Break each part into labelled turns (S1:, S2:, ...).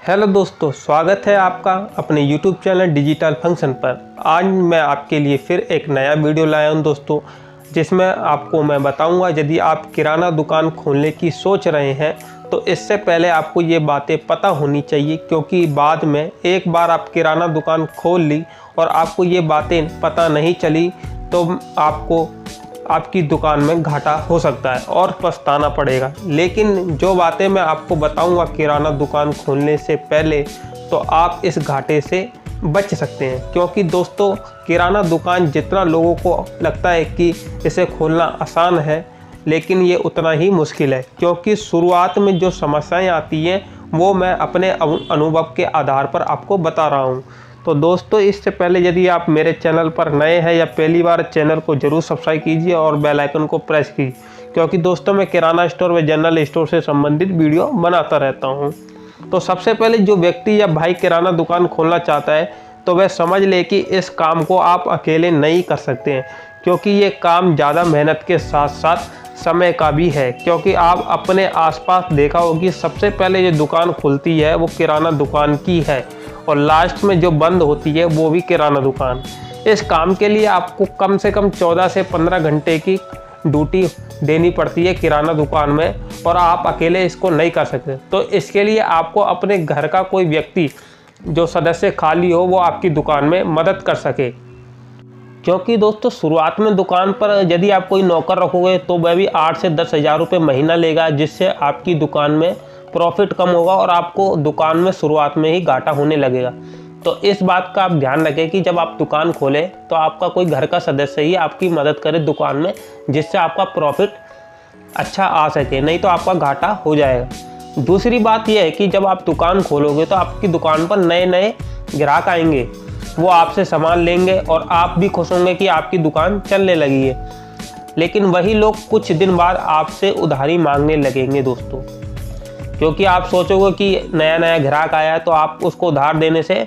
S1: Hello दोस्तों, स्वागत है आपका अपने YouTube चैनल डिजिटल फंक्शन पर। आज मैं आपके लिए फिर एक नया वीडियो लाया हूं दोस्तों, जिसमें आपको मैं बताऊंगा यदि आप किराना दुकान खोलने की सोच रहे हैं तो इससे पहले आपको ये बातें पता होनी चाहिए, क्योंकि बाद में एक बार आप किराना दुकान खोल ली और आपको ये बातें पता नहीं चली तो आपकी दुकान में घाटा हो सकता है और पछताना पड़ेगा। लेकिन जो बातें मैं आपको बताऊंगा किराना दुकान खोलने से पहले, तो आप इस घाटे से बच सकते हैं। क्योंकि दोस्तों, किराना दुकान जितना लोगों को लगता है कि इसे खोलना आसान है, लेकिन ये उतना ही मुश्किल है। क्योंकि शुरुआत में जो समस्याएं आती हैं वो मैं अपने अनुभव के आधार पर आपको बता रहा हूँ। तो दोस्तों, इससे पहले यदि आप मेरे चैनल पर नए हैं या पहली बार, चैनल को ज़रूर सब्सक्राइब कीजिए और बेल आइकन को प्रेस कीजिए, क्योंकि दोस्तों मैं किराना स्टोर व जनरल स्टोर से संबंधित वीडियो बनाता रहता हूं। तो सबसे पहले जो व्यक्ति या भाई किराना दुकान खोलना चाहता है तो वह समझ ले कि इस काम को आप अकेले नहीं कर सकते हैं, क्योंकि ये काम ज़्यादा मेहनत के साथ साथ समय का भी है। क्योंकि आप अपने आसपास देखा होगा कि सबसे पहले जो दुकान खुलती है वो किराना दुकान की है और लास्ट में जो बंद होती है वो भी किराना दुकान। इस काम के लिए आपको कम से कम 14 से 15 घंटे की ड्यूटी देनी पड़ती है किराना दुकान में, और आप अकेले इसको नहीं कर सकते। तो इसके लिए आपको अपने घर का कोई व्यक्ति जो सदस्य खाली हो वो आपकी दुकान में मदद कर सके। क्योंकि दोस्तों, शुरुआत में दुकान पर यदि आप कोई नौकर रखोगे तो वह भी 8 से 10 हज़ार रुपये महीना लेगा, जिससे आपकी दुकान में प्रॉफिट कम होगा और आपको दुकान में शुरुआत में ही घाटा होने लगेगा। तो इस बात का आप ध्यान रखें कि जब आप दुकान खोलें तो आपका कोई घर का सदस्य ही आपकी मदद करे दुकान में, जिससे आपका प्रॉफिट अच्छा आ सके, नहीं तो आपका घाटा हो जाएगा। दूसरी बात यह है कि जब आप दुकान खोलोगे तो आपकी दुकान पर नए नए ग्राहक आएंगे, वो आपसे सामान लेंगे और आप भी खुश होंगे कि आपकी दुकान चलने लगी है। लेकिन वही लोग कुछ दिन बाद आपसे उधारी मांगने लगेंगे दोस्तों, क्योंकि आप सोचोगे कि नया नया ग्राहक आया है तो आप उसको उधार देने से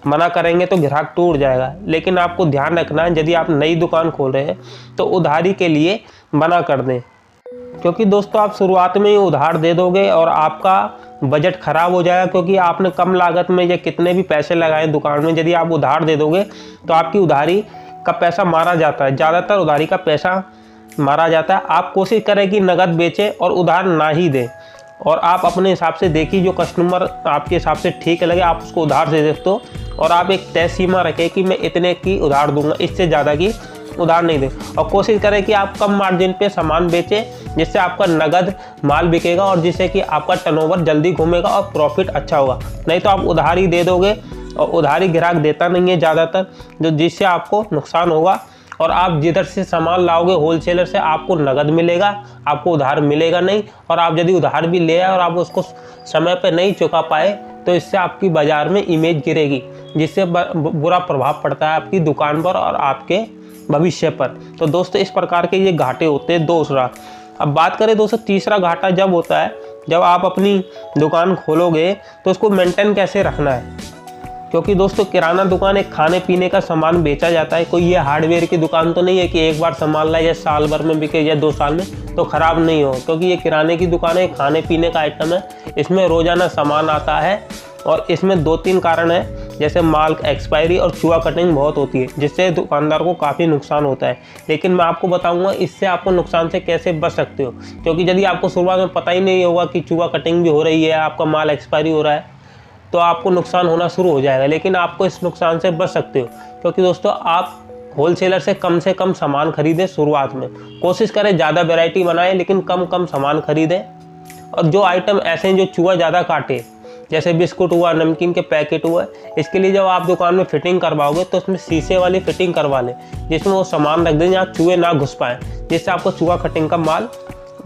S1: मना करेंगे तो ग्राहक टूट जाएगा। लेकिन आपको ध्यान रखना है, यदि आप नई दुकान खोल रहे हैं तो उधारी के लिए मना कर दें, क्योंकि दोस्तों आप शुरुआत में ही उधार दे दोगे और आपका बजट खराब हो जाएगा। क्योंकि आपने कम लागत में या कितने भी पैसे लगाए दुकान में, यदि आप उधार दे दोगे तो आपकी उधारी का पैसा मारा जाता है, ज़्यादातर उधारी का पैसा मारा जाता है। आप कोशिश करें कि नगद बेचें और उधार ना ही दें, और आप अपने हिसाब से देखिए जो कस्टमर आपके हिसाब से ठीक लगे आप उसको उधार दे सकते हो। और आप एक तय सीमा रखें कि मैं इतने की उधार दूंगा, इससे ज़्यादा की उधार नहीं दें। और कोशिश करें कि आप कम मार्जिन पे सामान बेचें, जिससे आपका नगद माल बिकेगा और जिससे कि आपका टर्नओवर जल्दी घूमेगा और प्रॉफिट अच्छा होगा। नहीं तो आप उधारी दे दोगे और उधारी ग्राहक देता नहीं है ज़्यादातर, जिससे आपको नुकसान होगा। और आप जिधर से सामान लाओगे होलसेलर से, आपको नगद मिलेगा, आपको उधार मिलेगा नहीं। और आप यदि उधार भी ले आए और आप उसको समय पर नहीं चुका पाए तो इससे आपकी बाज़ार में इमेज गिरेगी, जिससे बुरा प्रभाव पड़ता है आपकी दुकान पर और आपके भविष्य पर। तो दोस्तों, इस प्रकार के ये घाटे होते हैं। दूसरा, अब बात करें दोस्तों, तीसरा घाटा जब होता है जब आप अपनी दुकान खोलोगे तो उसको मेंटेन कैसे रखना है। क्योंकि दोस्तों, किराना दुकान एक खाने पीने का सामान बेचा जाता है, कोई ये हार्डवेयर की दुकान तो नहीं है कि एक बार सामान लाए या साल भर में बिके या 2 साल में तो ख़राब नहीं हो। क्योंकि ये किराने की दुकान है, खाने पीने का आइटम है, इसमें रोज़ाना सामान आता है और इसमें 2-3 कारण है, जैसे माल एक्सपायरी और चूहा कटिंग बहुत होती है, जिससे दुकानदार को काफ़ी नुकसान होता है। लेकिन मैं आपको बताऊंगा इससे आपको नुकसान से कैसे बच सकते हो। क्योंकि यदि आपको शुरुआत में पता ही नहीं होगा कि चूहा कटिंग भी हो रही है, आपका माल एक्सपायरी हो रहा है, तो आपको नुकसान होना शुरू हो जाएगा। लेकिन आपको इस नुकसान से बच सकते हो, क्योंकि दोस्तों आप होलसेलर से कम सामान खरीदें। शुरुआत में कोशिश करें ज़्यादा वैरायटी बनाएं, लेकिन कम सामान खरीदें। और जो आइटम ऐसे हैं जो चूहा ज़्यादा काटे, जैसे बिस्कुट हुआ, नमकीन के पैकेट हुआ, इसके लिए जब आप दुकान में फिटिंग करवाओगे तो उसमें शीशे वाली फिटिंग करवा लें, जिसमें वो सामान रख दें जहाँ चूहे ना घुस पाएँ, जिससे आपको चूहा कटिंग का माल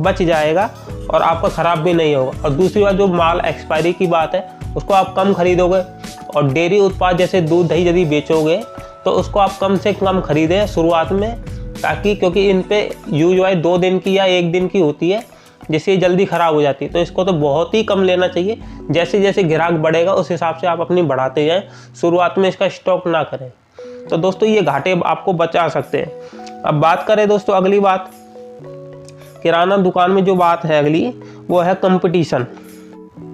S1: बच जाएगा और आपका ख़राब भी नहीं होगा। और दूसरी बात, जो माल एक्सपायरी की बात है उसको आप कम खरीदोगे। और डेयरी उत्पाद जैसे दूध दही यदि बेचोगे तो उसको आप कम से कम खरीदें शुरुआत में, ताकि क्योंकि इन पे यूज वाइज 2 दिन की या 1 दिन की होती है, जिससे जल्दी ख़राब हो जाती है। तो इसको तो बहुत ही कम लेना चाहिए। जैसे जैसे ग्राहक बढ़ेगा उस हिसाब से आप अपनी बढ़ाते जाएं, शुरुआत में इसका स्टॉक ना करें। तो दोस्तों, ये घाटे आपको बचा सकते हैं। अब बात करें दोस्तों अगली बात, किराना दुकान में जो बात है अगली, वो है कंपटीशन।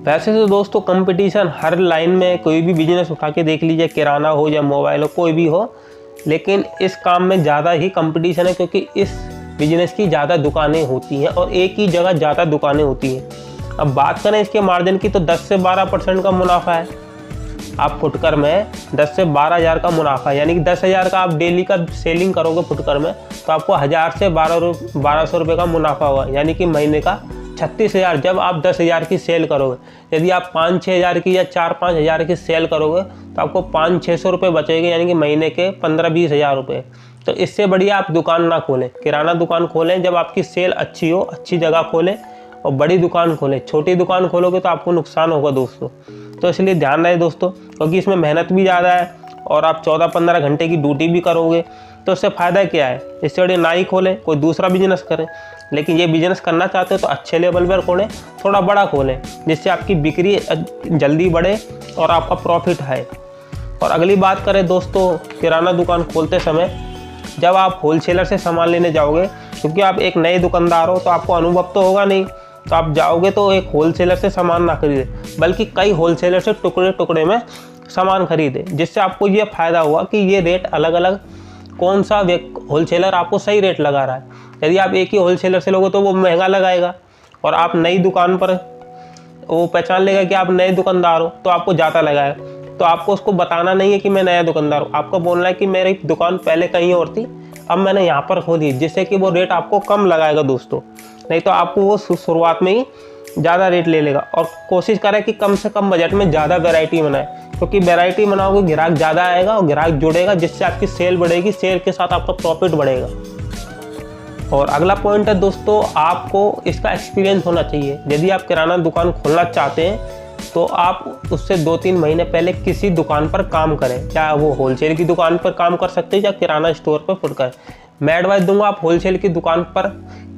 S1: वैसे तो दोस्तों कंपटीशन हर लाइन में, कोई भी बिजनेस उठा के देख लीजिए, किराना हो या मोबाइल हो, कोई भी हो, लेकिन इस काम में ज़्यादा ही कंपटीशन है क्योंकि इस बिजनेस की ज़्यादा दुकानें होती हैं और एक ही जगह ज़्यादा दुकानें होती हैं। अब बात करें इसके मार्जिन की तो 10 से 12% का मुनाफा है। आप फुटकर में 10 से 12,000 का मुनाफा है, यानी कि 10,000 का आप डेली का सेलिंग करोगे फुटकर में तो आपको 1000 से 1200 रुपये का मुनाफा होगा, यानी कि महीने का 36,000 जब आप 10,000 की सेल करोगे। यदि आप 5-6 हज़ार की या 4-5 हज़ार की सेल करोगे तो आपको 500-600 रुपये बचेंगे, यानी कि महीने के 15-20 हज़ार रुपये। तो इससे बढ़िया आप दुकान ना खोलें, किराना दुकान खोलें जब आपकी सेल अच्छी हो, अच्छी जगह खोलें और बड़ी दुकान खोलें। छोटी दुकान खोलोगे तो आपको नुकसान होगा दोस्तों। तो इसलिए ध्यान रहे दोस्तों, क्योंकि इसमें मेहनत भी ज़्यादा है और आप 14-15 घंटे की ड्यूटी भी करोगे, तो इससे फ़ायदा क्या है। इससे बड़े ना ही खोलें, कोई दूसरा बिजनेस करें। लेकिन ये बिजनेस करना चाहते हो तो अच्छे लेवल पर खोलें, थोड़ा बड़ा खोलें, जिससे आपकी बिक्री जल्दी बढ़े और आपका प्रॉफिट है। और अगली बात करें दोस्तों, किराना दुकान खोलते समय जब आप होलसेलर से सामान लेने जाओगे, क्योंकि आप एक नए दुकानदार हो तो आपको अनुभव तो होगा नहीं, तो आप जाओगे तो एक होलसेलर से सामान ना खरीदे, बल्कि कई होलसेलर से टुकड़े टुकड़े में सामान खरीदे, जिससे आपको ये फ़ायदा हुआ कि ये रेट अलग अलग, कौन सा होलसेलर आपको सही रेट लगा रहा है। यदि आप एक ही होलसेलर से लोगे तो वो महंगा लगाएगा और आप नई दुकान पर वो पहचान लेगा कि आप नए दुकानदार हो तो आपको ज़्यादा लगाएगा। तो आपको उसको बताना नहीं है कि मैं नया दुकानदार हूँ, आपको बोलना है कि मेरी दुकान पहले कहीं और थी, अब मैंने यहाँ पर खोली, जिससे कि वो रेट आपको कम लगाएगा दोस्तों। नहीं तो आपको वो शुरुआत में ही ज़्यादा रेट ले लेगा। और कोशिश करें कि कम से कम बजट में ज़्यादा वैरायटी बनाए, क्योंकि वैरायटी बनाओगे ग्राहक ज़्यादा आएगा और ग्राहक जुड़ेगा, जिससे आपकी सेल बढ़ेगी, सेल के साथ आपका प्रॉफिट बढ़ेगा। और अगला पॉइंट है दोस्तों, आपको इसका एक्सपीरियंस होना चाहिए। यदि आप किराना दुकान खोलना चाहते हैं तो आप उससे 2-3 महीने पहले किसी दुकान पर काम करें, चाहे वो होलसेल की दुकान पर काम कर सकते हैं या किराना स्टोर पर फुटकर। मैं एडवाइस दूंगा आप होलसेल की दुकान पर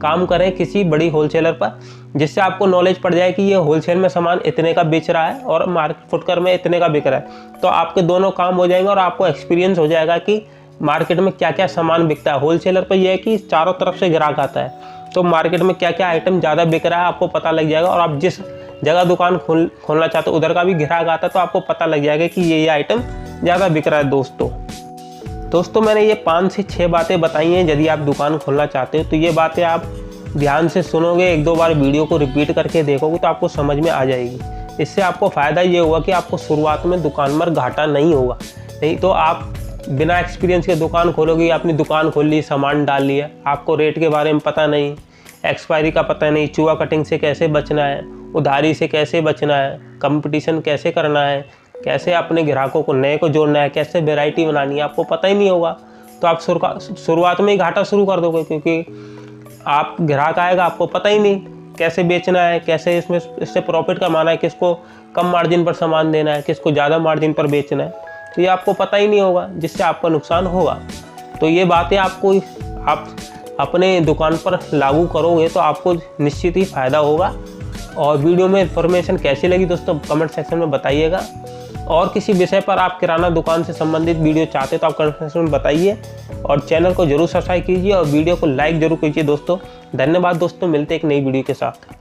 S1: काम करें, किसी बड़ी होलसेलर पर, जिससे आपको नॉलेज पड़ जाए कि ये होलसेल में सामान इतने का बेच रहा है और मार्केट फुटकर में इतने का बिक रहा है। तो आपके दोनों काम हो जाएंगे और आपको एक्सपीरियंस हो जाएगा कि मार्केट में क्या क्या सामान बिकता है। होलसेलर पर यह है कि चारों तरफ से ग्राहक आता है, तो मार्केट में क्या क्या आइटम ज़्यादा बिक रहा है आपको पता लग जाएगा। और आप जिस जगह दुकान खोलना चाहते हो उधर का भी ग्राहक आता है, तो आपको पता लग जाएगा कि ये आइटम ज़्यादा बिक रहा है दोस्तों मैंने ये 5 से 6 बातें बताई हैं। यदि आप दुकान खोलना चाहते हो तो ये बातें आप ध्यान से सुनोगे, 1-2 बार वीडियो को रिपीट करके देखोगे तो आपको समझ में आ जाएगी। इससे आपको फ़ायदा ये होगा कि आपको शुरुआत में दुकान पर घाटा नहीं होगा। नहीं तो आप बिना एक्सपीरियंस के दुकान खोलोगे, अपनी दुकान खोल ली, सामान डाल लिया, आपको रेट के बारे में पता नहीं, एक्सपायरी का पता नहीं, चूहा कटिंग से कैसे बचना है, उधारी से कैसे बचना है, कंपटीशन कैसे करना है, कैसे अपने ग्राहकों को नए को जोड़ना है, कैसे वैरायटी बनानी है, आपको पता ही नहीं होगा। तो आप शुरुआत में ही घाटा शुरू कर दोगे, क्योंकि आप ग्राहक आएगा, आपको पता ही नहीं कैसे बेचना है, कैसे इससे प्रॉफिट कमाना है, किसको कम मार्जिन पर सामान देना है, किसको ज़्यादा मार्जिन पर बेचना है, तो ये आपको पता ही नहीं होगा, जिससे आपका नुकसान होगा। तो ये बातें आप अपने दुकान पर लागू करोगे तो आपको निश्चित ही फ़ायदा होगा। और वीडियो में इन्फॉर्मेशन कैसी लगी दोस्तों कमेंट सेक्शन में बताइएगा। और किसी विषय पर आप किराना दुकान से संबंधित वीडियो चाहते तो आप कमेंट सेक्शन में बताइए। और चैनल को जरूर सब्सक्राइब कीजिए और वीडियो को लाइक जरूर कीजिए दोस्तों। धन्यवाद दोस्तों, मिलते हैं एक नई वीडियो के साथ।